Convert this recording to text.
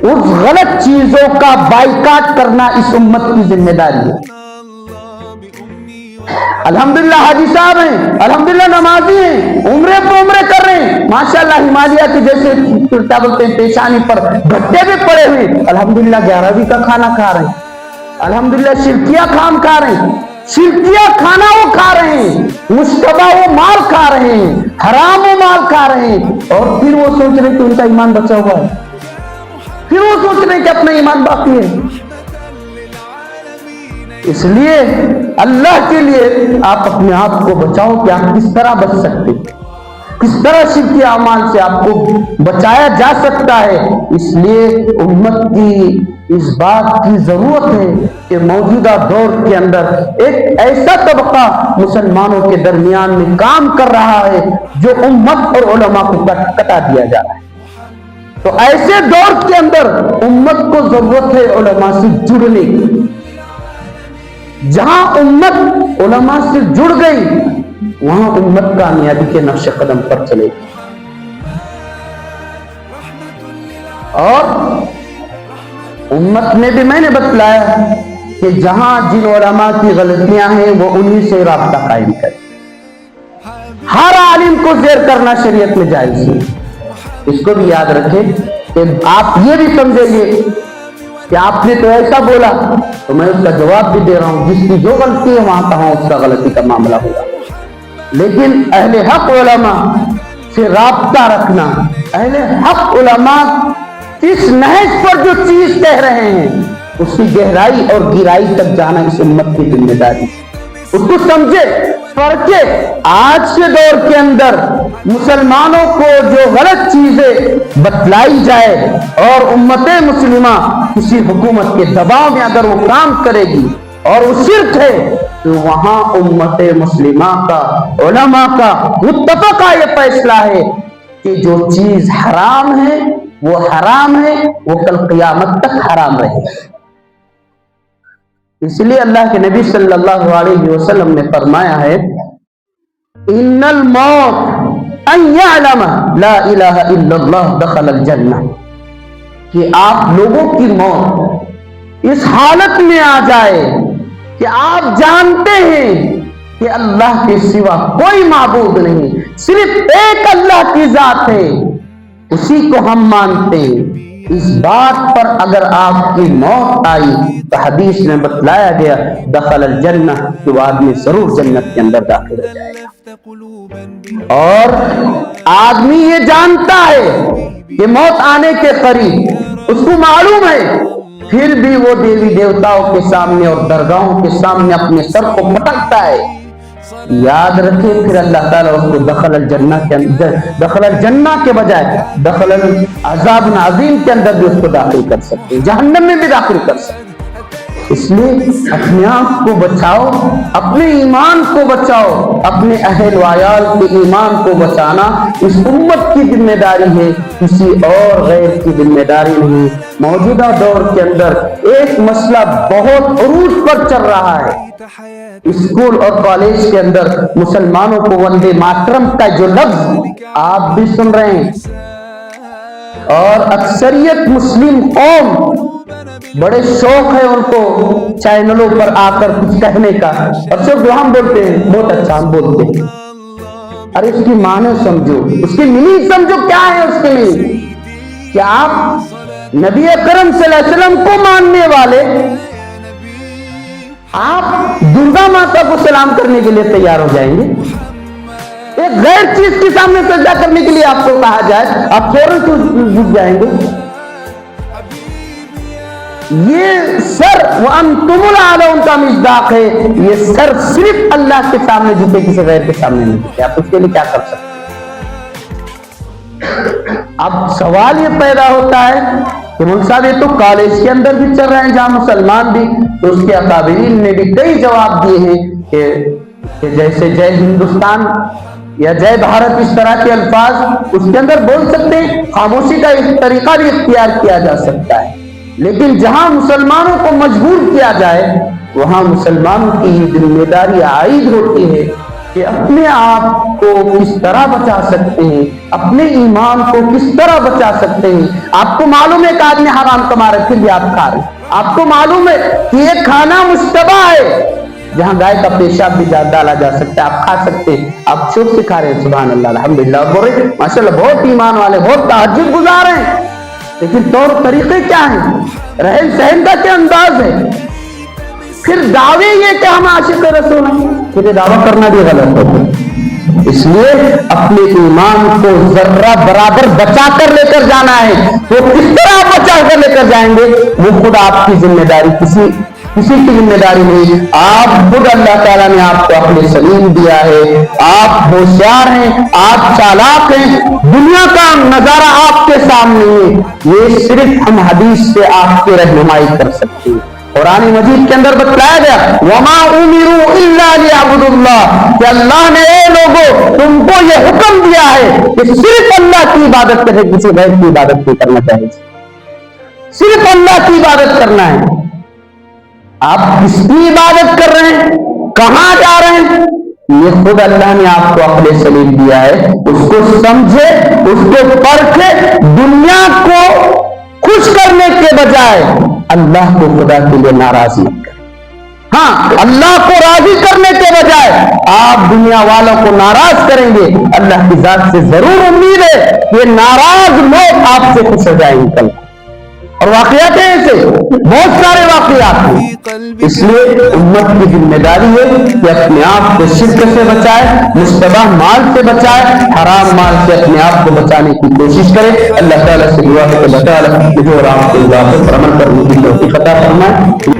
اس غلط چیزوں کا بائیکاٹ کرنا اس امت کی ذمہ داری ہے۔ الحمدللہ حاجی صاحب ہیں، الحمدللہ نمازی ہیں، عمرے پہ عمرے کر رہے ہیں، ماشاءاللہ ہمالیہ کے جیسے کیا بولتے ہیں پیشانی پر گھٹے بھی پڑے ہوئے، الحمدللہ 11ویں کا کھانا کھا رہے ہیں، الحمدللہ شرکیہ کھان کھا رہے ہیں، شرکیہ کھانا وہ کھا رہے ہیں، مشتبہ وہ مال کھا رہے ہیں، حرام وہ مال کھا رہے ہیں، اور پھر وہ سوچ رہے کہ ان کا ایمان بچا ہوا ہے، پھر وہ سوچ رہے کہ اپنا ایمان باقی ہے۔ اس لیے اللہ کے لیے آپ اپنے آپ کو بچاؤ کہ آپ کس طرح بچ سکتے، کس طرح شرکی اعمال سے آپ کو بچایا جا سکتا ہے۔ اس لیے امت کی اس بات کی ضرورت ہے کہ موجودہ دور کے اندر ایک ایسا طبقہ مسلمانوں کے درمیان میں کام کر رہا ہے جو امت اور علماء کو کٹا دیا جا رہا ہے۔ تو ایسے دور کے اندر امت کو ضرورت ہے علماء سے جڑنے کی۔ جہاں امت علماء سے جڑ گئی وہاں امت کامیابی کے نقش قدم پر چلے گی۔ اور امت میں بھی میں نے بتلایا کہ جہاں جن علماء کی غلطیاں ہیں وہ انہی سے رابطہ قائم کرے۔ ہر عالم کو زیر کرنا شریعت میں جائز ہے۔ اس کو بھی یاد رکھیں کہ آپ یہ بھی سمجھیں گے کہ آپ نے تو ایسا بولا تو میں اس کا جواب بھی دے رہا ہوں، جس کی جو غلطی ہے وہاں کہاں اس کا غلطی کا معاملہ ہوگا۔ لیکن اہل حق علماء سے رابطہ رکھنا، اہل حق علماء اس نہج پر جو چیز کہہ رہے ہیں اس کی گہرائی اور گہرائی تک جانا اس امت کی ذمہ داری، اس کو سمجھے پرکھے۔ آج کے دور کے اندر مسلمانوں کو جو غلط چیزیں بتلائی جائے اور امت مسلمہ کسی حکومت کے دباؤ میں اگر وہ کام کرے گی اور وہ شرک ہے تو وہاں امت مسلمہ کا، علماء کا متفقہ یہ فیصلہ ہے کہ جو چیز حرام ہے وہ حرام ہے، وہ کل قیامت تک حرام رہے گا۔ اس لیے اللہ کے نبی صلی اللہ علیہ وسلم نے فرمایا ہے ان الموت ان یعلم لا الہ الا اللہ دخل الجنہ، کہ آپ لوگوں کی موت اس حالت میں آ جائے کہ آپ جانتے ہیں کہ اللہ کے سوا کوئی معبود نہیں، صرف ایک اللہ کی ذات ہے، اسی کو ہم مانتے ہیں۔ اس بات پر اگر آپ کی موت آئی تو حدیث میں بتلایا گیا دخل الجنہ، کہ وہ آدمی ضرور جنت کے اندر داخل ہو جائے گا۔ اور آدمی یہ جانتا ہے کہ موت آنے کے قریب، اس کو معلوم ہے، پھر بھی وہ دیوی دیوتاؤں کے سامنے اور درگاہوں کے سامنے اپنے سر کو پٹکتا ہے۔ یاد رکھیں پھر اللہ تعالیٰ اس کو دخل الجنہ کے اندر، دخل الجنہ کے بجائے دخل العذاب عظیم کے اندر بھی اس کو داخل کر سکتے ہیں، جہنم میں بھی داخل کر سکتے ہیں۔ اس لیے اپنے آپ کو بچاؤ، اپنے ایمان کو بچاؤ، اپنے اہل وعیال کے ایمان کو بچانا اس امت کی ذمہ داری ہے، کسی اور غیر کی ذمہ داری نہیں۔ موجودہ دور کے اندر ایک مسئلہ بہت عروج پر چل رہا ہے، اسکول اور کالج کے اندر مسلمانوں کو وندے ماترم کا جو لفظ آپ بھی سن رہے ہیں، اور اکثریت مسلم قوم بڑے شوق ہے ان کو چینلوں پر آ کر کچھ کہنے کا، اور صرف ہم بولتے ہیں بہت اچھا ہم بولتے ہیں۔ ارے اس کی معنی سمجھو، اس کی میننگ سمجھو، کیا ہے اس کے لیے کہ آپ نبی اکرم صلی اللہ علیہ وسلم کو ماننے والے، آپ درگا ماتا کو سلام کرنے کے لیے تیار ہو جائیں گے؟ ایک غیر چیز کے سامنے سجدہ کرنے کے لیے آپ کو کہا جائے آپ فوراً جھک جائیں گے؟ یہ سر وَأَنْتُمُ الْأَعْلَوْنَ کا مصداق ہے، یہ سر صرف اللہ کے سامنے جھکے، کسی غیر کے سامنے نہیں جھکے۔ آپ اس کے لیے کیا کر سکتے ہیں؟ اب سوال یہ پیدا ہوتا ہے کہ مول صاحب یہ تو کالج کے اندر بھی چل رہے ہیں جہاں مسلمان بھی، تو اس کے اکابرین نے بھی کئی جواب دیے ہیں کہ جیسے جے ہندوستان یا جے بھارت اس طرح کے الفاظ اس کے اندر بول سکتے ہیں، خاموشی کا ایک طریقہ بھی اختیار کیا جا سکتا ہے، لیکن جہاں مسلمانوں کو مجبور کیا جائے وہاں مسلمانوں کی ذمہ داری عائد ہوتی ہے کہ اپنے آپ کو کس طرح بچا سکتے ہیں، اپنے ایمان کو کس طرح بچا سکتے ہیں۔ آپ کو معلوم ہے کہ آدمی حرام کما رہے، پھر بھی آپ کھا رہے، آپ کو معلوم ہے کہ یہ کھانا مشتبہ ہے جہاں گائے کا پیشاب بھی ڈالا جا سکتا ہے، آپ کھا سکتے ہیں، آپ چوک سے کھا رہے ہیں، سبحان اللہ الحمدللہ، بول رہے ماشاءاللہ بہت ایمان والے، بہت تہجد گزار ہیں، لیکن طور طریقے کیا ہیں، رہن سہن کا کیا انداز ہے۔ پھر دعوے یہ کہ ہم عاشق رسول ہیں، پھر یہ دعویٰ کرنا بھی غلط ہوتا ہے۔ اس لیے اپنے ایمان کو ذرہ برابر بچا کر لے کر جانا ہے۔ وہ کس طرح بچا کر لے کر جائیں گے وہ خود آپ کی ذمہ داری، کسی کی ذمہ داری نہیں، آپ خود، اللہ تعالیٰ نے آپ کو عقل سلیم دیا ہے، آپ ہوشیار ہیں، آپ چالاک ہیں، دنیا کا نظارہ آپ کے سامنے ہے، یہ صرف ہم حدیث سے آپ کی رہنمائی کر سکتے ہیں۔ قرآن مجید کے اندر بتلایا گیا وَمَا أُمِرُوا إِلَّا لِيَعْبُدُوا اللَّهَ، کہ اللہ نے اے لوگوں تم کو یہ حکم دیا ہے کہ صرف اللہ کی عبادت کرے، کسی غیر کی عبادت نہیں کرنا چاہیے، صرف اللہ کی عبادت کرنا ہے۔ آپ کس کی عبادت کر رہے ہیں، کہاں جا رہے ہیں، یہ خود اللہ نے آپ کو عقل سلیم دیا ہے، اس کو سمجھے، اس کو پرکھے، دنیا کو خوش کرنے کے بجائے اللہ کو خدا کے لیے ناراض مت کریں۔ ہاں، اللہ کو راضی کرنے کے بجائے آپ دنیا والوں کو ناراض کریں گے، اللہ کی ذات سے ضرور امید ہے کہ ناراض لوگ آپ سے خوش ہو جائیں گے کل۔ اور واقعات ہیں ایسے بہت سارے واقعات ہیں۔ اس لیے امت کی ذمہ داری ہے کہ اپنے آپ کو شرک سے بچائے، مشتبہ مال سے بچائے، حرام مال سے اپنے آپ کو بچانے کی کوشش کرے۔ اللہ تعالیٰ سے دعا ہے کہ اللہ تعالیٰ مجھے اور آپ کو عمل کرنے کی توفیق عطا فرمائے۔